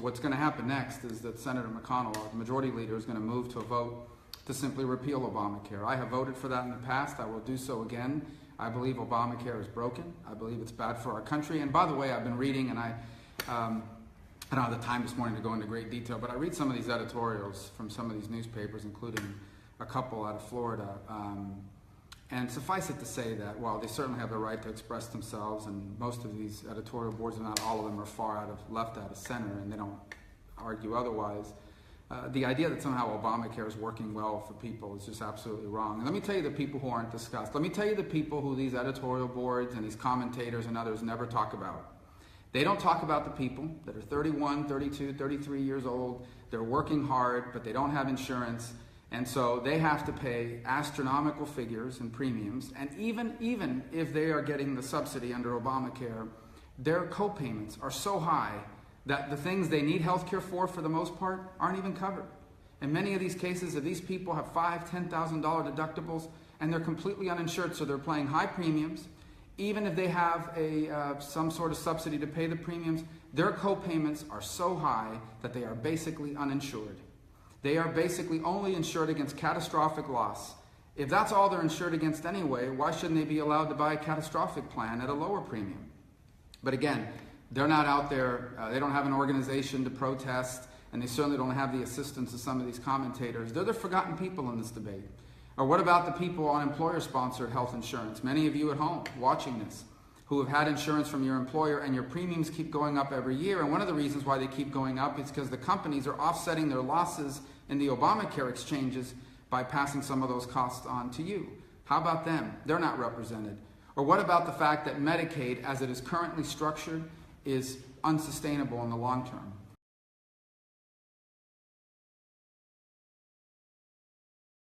what's going to happen next is that Senator McConnell, the majority leader, is going to move to a vote to simply repeal Obamacare. I have voted for that in the past. I will do so again. I believe Obamacare is broken. I believe it's bad for our country. And by the way, I've been reading, and I don't have the time this morning to go into great detail, but I read some of these editorials from some of these newspapers, including a couple out of Florida. And suffice it to say that while they certainly have the right to express themselves, and most of these editorial boards, and not all of them, are far out of left, out of center, and they don't argue otherwise, the idea that somehow Obamacare is working well for people is just absolutely wrong. And let me tell you the people who aren't discussed. Let me tell you the people who these editorial boards and these commentators and others never talk about. They don't talk about the people that are 31, 32, 33 years old. They're working hard, but they don't have insurance. And so they have to pay astronomical figures in premiums. And even if they are getting the subsidy under Obamacare, their co-payments are so high that the things they need health care for the most part, aren't even covered. In many of these cases, these people have $5,000, $10,000 deductibles, and they're completely uninsured, so they're paying high premiums. Even if they have some sort of subsidy to pay the premiums, their co-payments are so high that they are basically uninsured. They are basically only insured against catastrophic loss. If that's all they're insured against anyway, why shouldn't they be allowed to buy a catastrophic plan at a lower premium? But again, they're not out there, they don't have an organization to protest, and they certainly don't have the assistance of some of these commentators. They're the forgotten people in this debate. Or what about the people on employer-sponsored health insurance? Many of you at home watching this who have had insurance from your employer, and your premiums keep going up every year. And one of the reasons why they keep going up is because the companies are offsetting their losses in the Obamacare exchanges by passing some of those costs on to you. How about them? They're not represented. Or what about the fact that Medicaid, as it is currently structured, is unsustainable in the long term?